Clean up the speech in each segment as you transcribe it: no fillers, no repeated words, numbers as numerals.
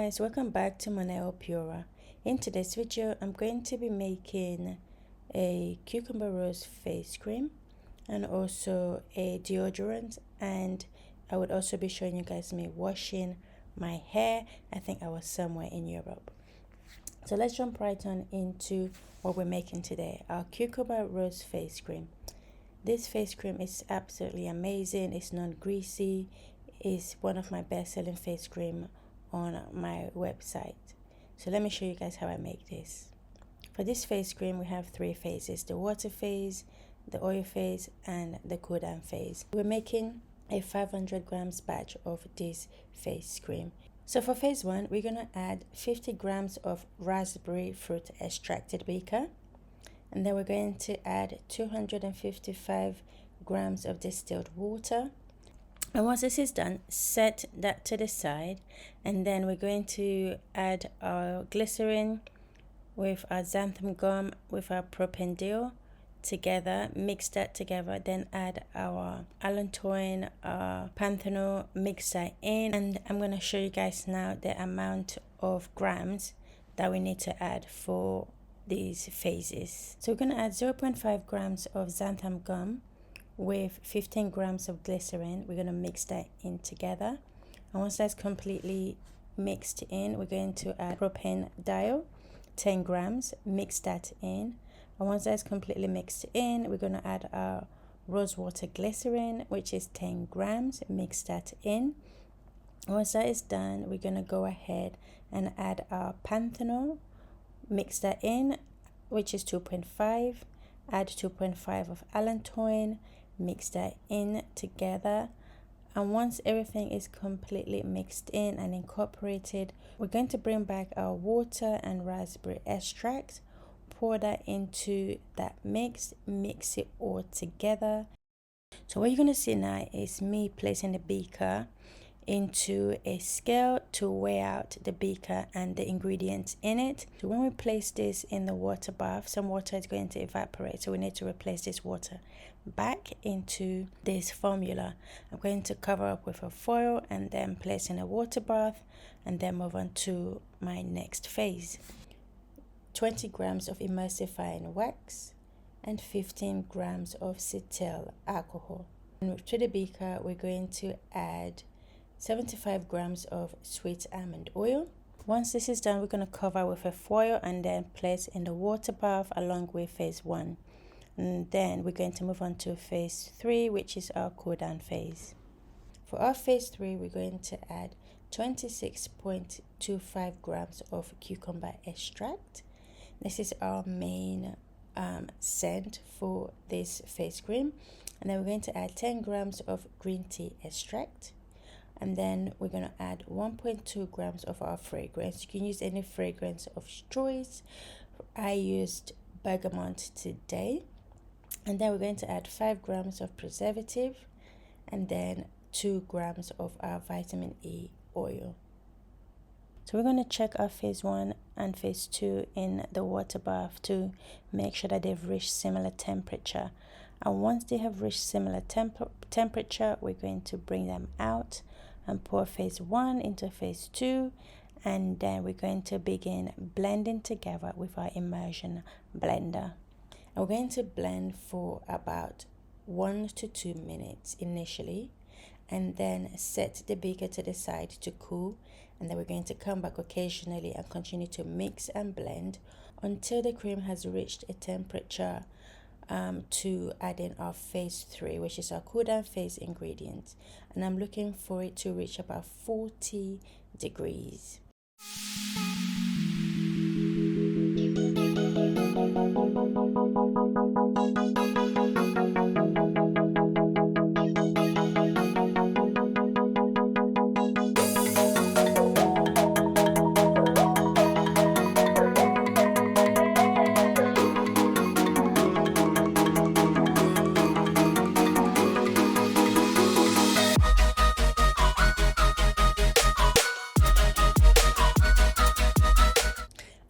guys, welcome back to my nail Pura. In today's video I'm going to be making a cucumber rose face cream and also a deodorant, and I would also be showing you guys me washing my hair. I think I was somewhere in Europe. So let's jump right on into what we're making today, our cucumber rose face cream. This face cream is absolutely amazing. It's non-greasy. It's one of my best-selling face cream on my website. So let me show you guys how I make this. For this face cream we have three phases: the water phase, the oil phase, and the cool down phase. We're making a 500 grams batch of this face cream. So for phase one, we're gonna add 50 grams of raspberry fruit extracted beaker, and then we're going to add 255 grams of distilled water. And once this is done, set that to the side, and then we're going to add our glycerin with our xanthan gum with our propanediol together, mix that together, then add our allantoin, our panthenol, mix that in, and I'm going to show you guys now the amount of grams that we need to add for these phases. So we're going to add 0.5 grams of xanthan gum with 15 grams of glycerin. We're going to mix that in together, and once that's completely mixed in, we're going to add propanediol, 10 grams, mix that in, and once that's completely mixed in, we're going to add our rose water glycerin, which is 10 grams, mix that in. Once that is done, we're going to go ahead and add our panthenol, mix that in, which is 2.5, add 2.5 of allantoin, mix that in together, and once everything is completely mixed in and incorporated, we're going to bring back our water and raspberry extract, pour that into that mix it all together. So what you're going to see now is me placing the beaker into a scale to weigh out the beaker and the ingredients in it. So when we place this in the water bath, some water is going to evaporate, so we need to replace this water back into this formula. I'm going to cover up with a foil and then place in a water bath, and then move on to my next phase. 20 grams of emulsifying wax and 15 grams of cetyl alcohol. And to the beaker we're going to add 75 grams of sweet almond oil. Once this is done, we're going to cover with a foil and then place in the water bath along with phase one. And then we're going to move on to phase 3, which is our cool down phase. For our phase 3, we're going to add 26.25 grams of cucumber extract. This is our main scent for this face cream. And then we're going to add 10 grams of green tea extract. And then we're going to add 1.2 grams of our fragrance. You can use any fragrance of choice. I used bergamot today. And then we're going to add 5 grams of preservative, and then 2 grams of our vitamin E oil. So we're going to check our phase 1 and phase 2 in the water bath to make sure that they've reached similar temperature. And once they have reached similar temperature, we're going to bring them out and pour phase 1 into phase 2, and then we're going to begin blending together with our immersion blender. And we're going to blend for about 1 to 2 minutes initially, and then set the beaker to the side to cool, and then we're going to come back occasionally and continue to mix and blend until the cream has reached a temperature to add in our phase 3, which is our cool down phase ingredients, and I'm looking for it to reach about 40 degrees.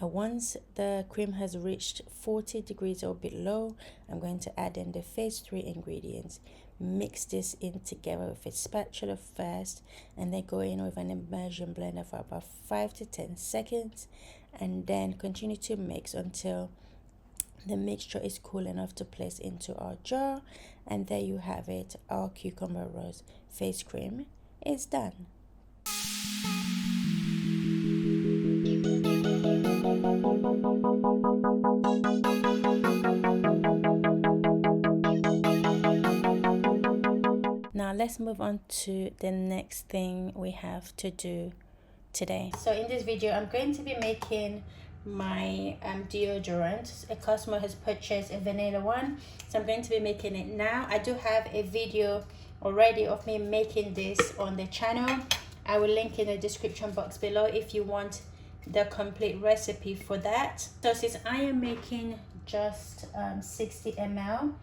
Once once the cream has reached 40 degrees or below, I'm going to add in the phase 3 ingredients. Mix this in together with a spatula first, and then go in with an immersion blender for about 5 to 10 seconds, and then continue to mix until the mixture is cool enough to place into our jar. And there you have it, our cucumber rose face cream is done. Now let's move on to the next thing we have to do today. So in this video, I'm going to be making my deodorant. A customer has purchased a vanilla one, so I'm going to be making it now. I do have a video already of me making this on the channel. I will link in the description box below if you want the complete recipe for that. So since I am making just 60 ml,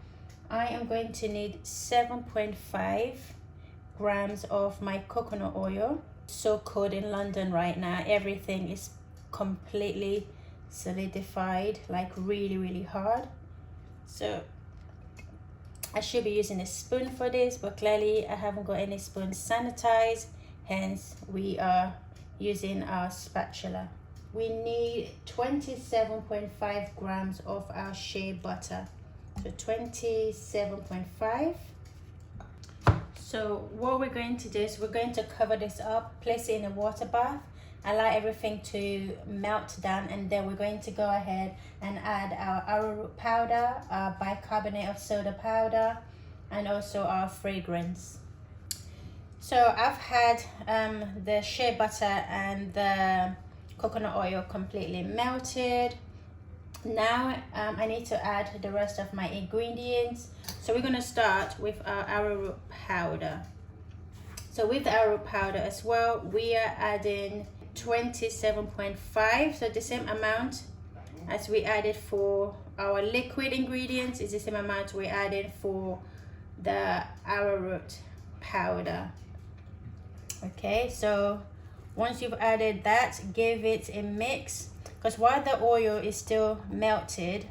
I am going to need 7.5 grams of my coconut oil. So cold in London right now, everything is completely solidified, like really hard. So I should be using a spoon for this, but clearly I haven't got any spoons sanitized, hence we are using our spatula. We need 27.5 grams of our shea butter. So 27.5. So what we're going to do is we're going to cover this up, place it in a water bath, allow everything to melt down, and then we're going to go ahead and add our arrowroot powder, our bicarbonate of soda powder, and also our fragrance. So I've had the shea butter and the coconut oil completely melted. Now I need to add the rest of my ingredients. So we're going to start with our arrowroot powder. So with the arrowroot powder as well, we are adding 27.5, so the same amount as we added for our liquid ingredients is the same amount we added for the arrowroot powder. Okay, so once you've added that, give it a mix, because while the oil is still melted,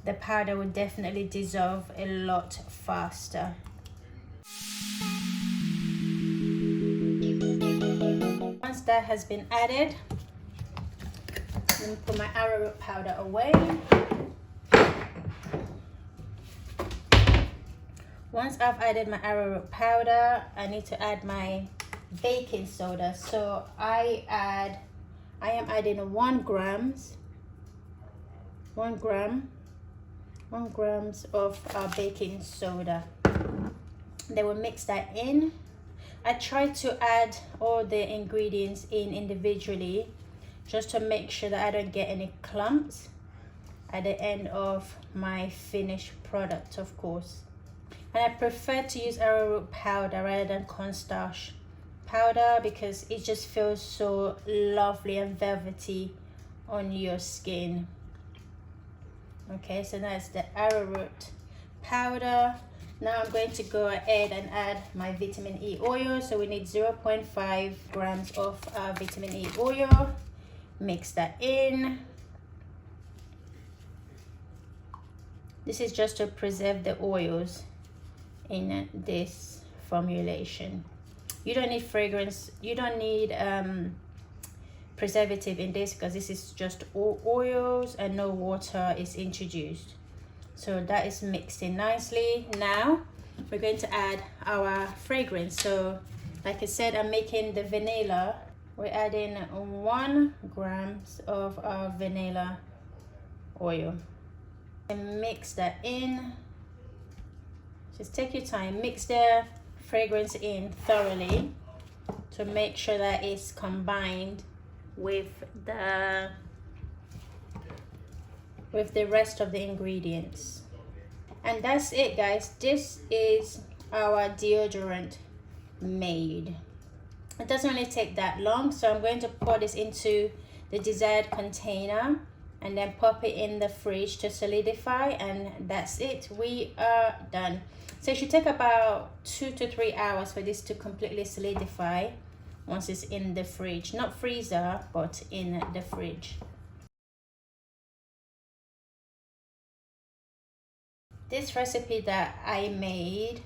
the powder will definitely dissolve a lot faster. Once that has been added, let me put my arrowroot powder away. Once I've added my arrowroot powder, I need to add my baking soda. So I am adding 1 grams of our baking soda. Then we'll mix that in. I try to add all the ingredients in individually just to make sure that I don't get any clumps at the end of my finished product, of course. And I prefer to use arrowroot powder rather than cornstarch powder because it just feels so lovely and velvety on your skin. Okay, so that's the arrowroot powder. Now I'm going to go ahead and add my vitamin E oil. So we need 0.5 grams of vitamin E oil. Mix that in. This is just to preserve the oils in this formulation. You don't need fragrance, you don't need preservative in this because this is just all oils and no water is introduced. So that is mixed in nicely. Now we're going to add our fragrance. So like I said, I'm making the vanilla. We're adding 1 gram of our vanilla oil and mix that in. Just take your time, mix the fragrance in thoroughly to make sure that it's combined with the rest of the ingredients. And that's it, guys. This is our deodorant made. It doesn't really take that long, so I'm going to pour this into the desired container and then pop it in the fridge to solidify, and that's it. We are done. So it should take about 2 to 3 hours for this to completely solidify once it's in the fridge. Not freezer, but in the fridge. this recipe that I made,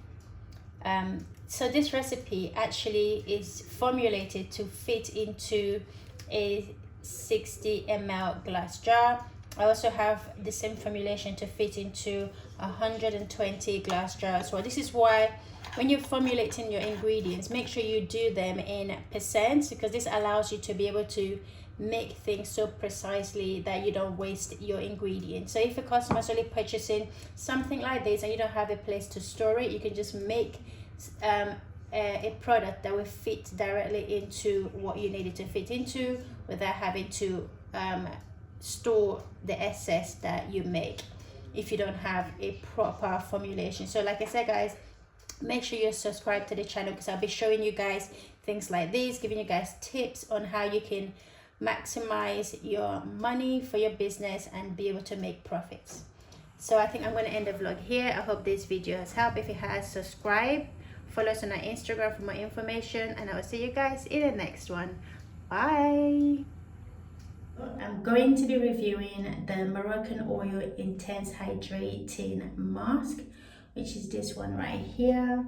so this recipe actually is formulated to fit into a 60 ml glass jar. I also have the same formulation to fit into 120 glass jars. So this is why when you're formulating your ingredients, make sure you do them in percent, because this allows you to be able to make things so precisely that you don't waste your ingredients. So if a customer is only purchasing something like this and you don't have a place to store it, you can just make a product that will fit directly into what you need it to fit into without having to store the excess that you make if you don't have a proper formulation. So like I said, guys, make sure you're subscribed to the channel, because I'll be showing you guys things like this, giving you guys tips on how you can maximize your money for your business and be able to make profits. So I think I'm going to end the vlog here. I hope this video has helped. If it has, subscribe, follow us on our Instagram for more information, and I will see you guys in the next one. Bye. I'm going to be reviewing the Moroccan Oil Intense Hydrating Mask, which is this one right here.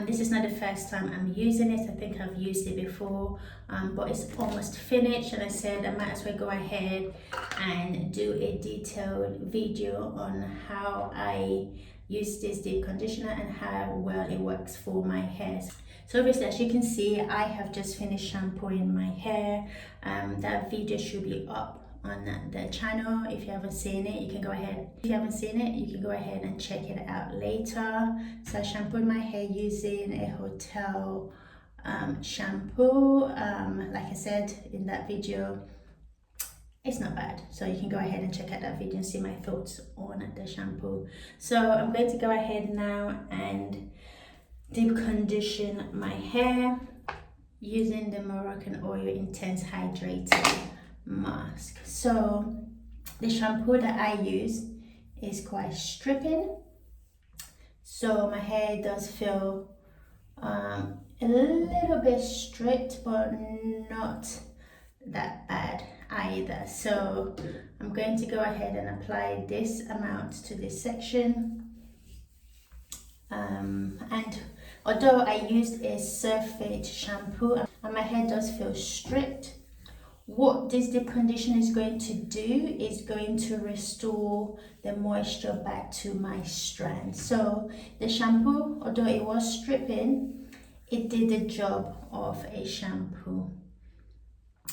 This is not the first time I'm using it. I think I've used it before, but it's almost finished, and I said I might as well go ahead and do a detailed video on how I use this deep conditioner and how well it works for my hair. So obviously, as you can see, I have just finished shampooing my hair. That video should be up on the channel. If you haven't seen it, you can go ahead. If you haven't seen it, you can go ahead and check it out later. So I shampooed my hair using a hotel shampoo. Like I said in that video, it's not bad. So you can go ahead and check out that video and see my thoughts on the shampoo. So I'm going to go ahead now and deep condition my hair using the Moroccan Oil Intense Hydrating Mask. So the shampoo that I use is quite stripping, so my hair does feel a little bit stripped, but not that bad either. So I'm going to go ahead and apply this amount to this section, and although I used a surfaced shampoo and my hair does feel stripped, what this deep conditioner is going to do is going to restore the moisture back to my strand. So the shampoo, although it was stripping, it did the job of a shampoo.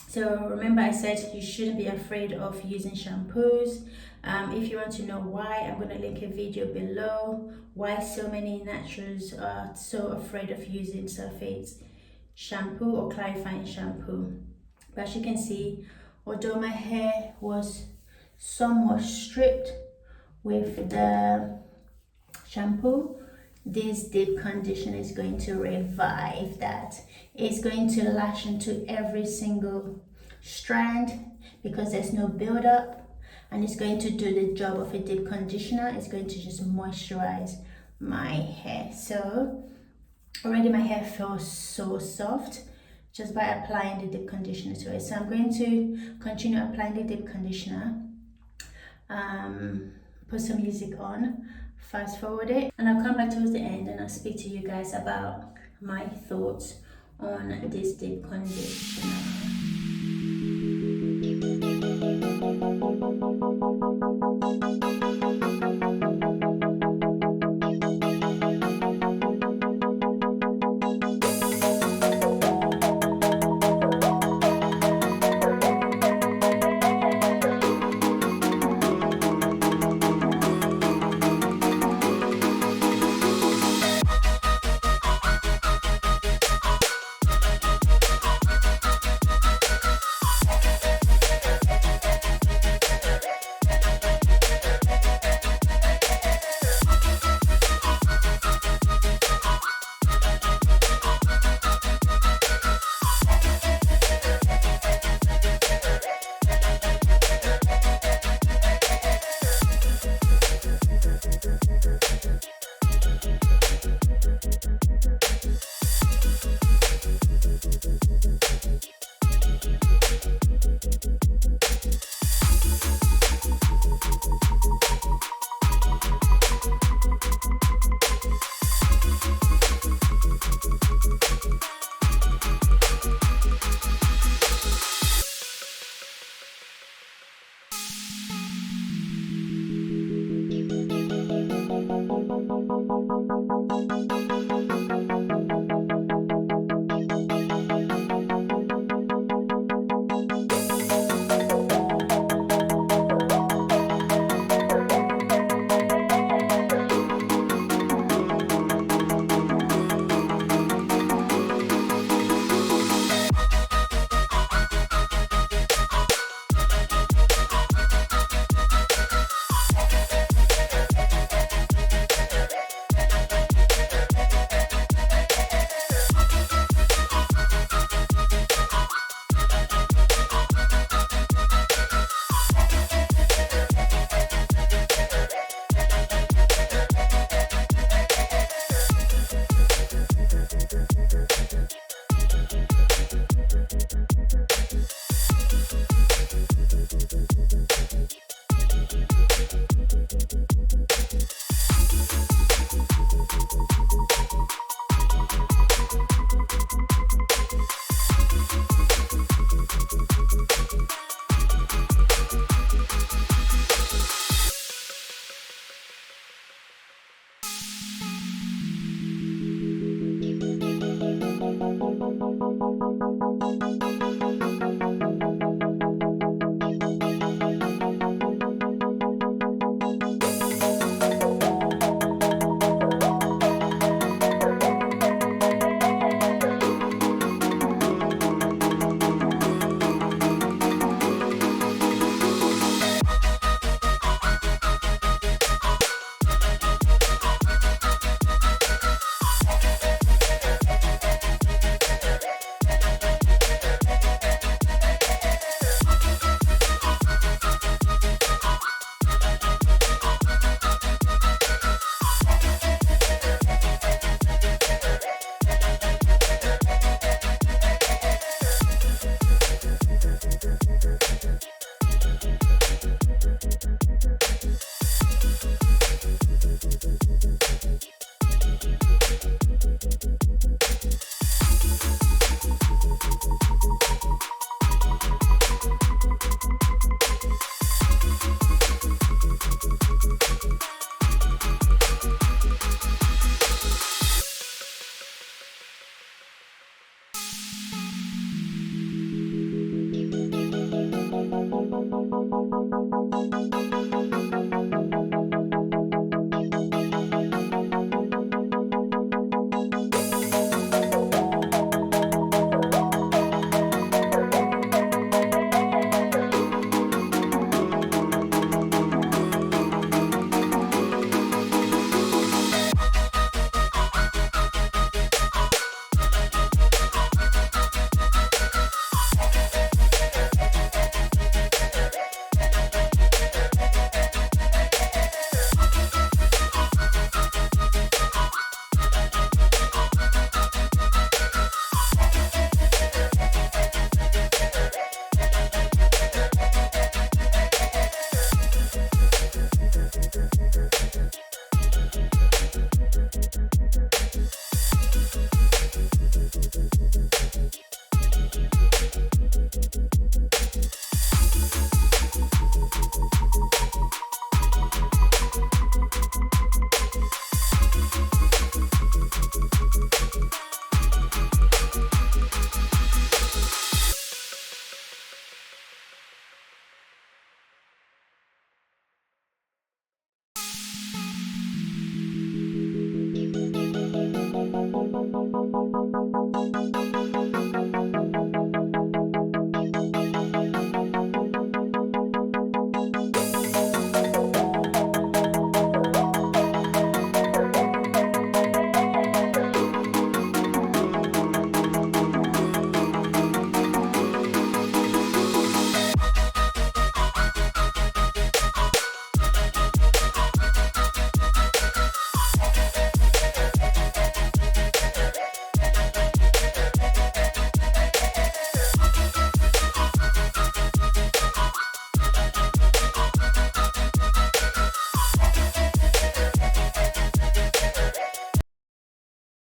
So remember, I said you shouldn't be afraid of using shampoos. If you want to know why, I'm going to link a video below why so many naturals are so afraid of using surface shampoo or clarifying shampoo. But as you can see, although my hair was somewhat stripped with the shampoo, this deep conditioner is going to revive that. It's going to lash into every single strand because there's no buildup, and it's going to do the job of a deep conditioner. It's going to just moisturize my hair. So already my hair feels so soft just by applying the deep conditioner to it. So I'm going to continue applying the deep conditioner, put some music on, fast forward it, and I'll come back towards the end and I'll speak to you guys about my thoughts on this deep conditioner.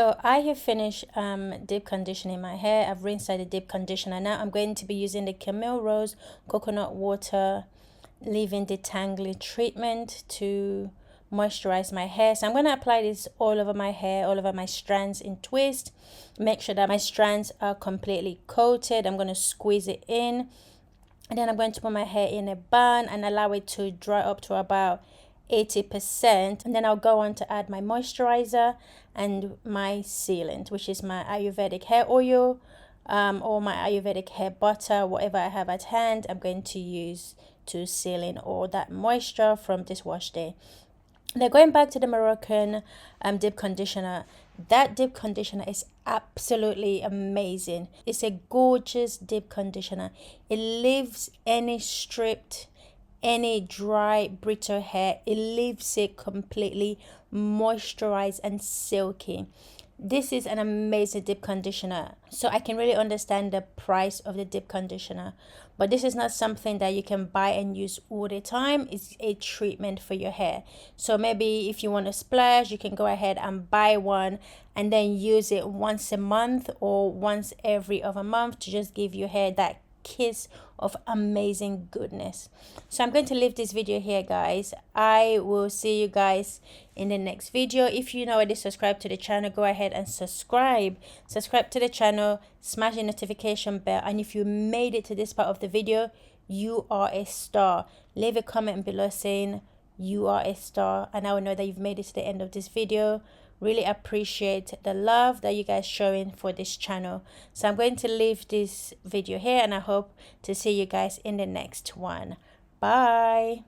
So I have finished deep conditioning my hair. I've rinsed out the deep conditioner. Now I'm going to be using the Camille Rose coconut water leave-in detangling treatment to moisturize my hair. So I'm going to apply this all over my hair, all over my strands in twist. Make sure that my strands are completely coated. I'm going to squeeze it in, and then I'm going to put my hair in a bun and allow it to dry up to about 80%, and then I'll go on to add my moisturizer and my sealant, which is my Ayurvedic hair oil or my Ayurvedic hair butter, whatever I have at hand. I'm going to use to seal in all that moisture from this wash day. Now going back to the Moroccan deep conditioner, that deep conditioner is absolutely amazing. It's a gorgeous deep conditioner. It leaves any stripped, any dry, brittle hair, it leaves it completely moisturized and silky. This is an amazing deep conditioner. So I can really understand the price of the deep conditioner, but this is not something that you can buy and use all the time. It's a treatment for your hair. So maybe if you want to splash, you can go ahead and buy one and then use it once a month or once every other month to just give your hair that kiss of amazing goodness. So I'm going to leave this video here, guys. I will see you guys in the next video. If you already subscribed to the channel, go ahead and subscribe to the channel, smash the notification bell, and if you made it to this part of the video, you are a star. Leave a comment below saying you are a star, and I will know that you've made it to the end of this video. Really appreciate the love that you guys showing for this channel. So I'm going to leave this video here, and I hope to see you guys in the next one. Bye.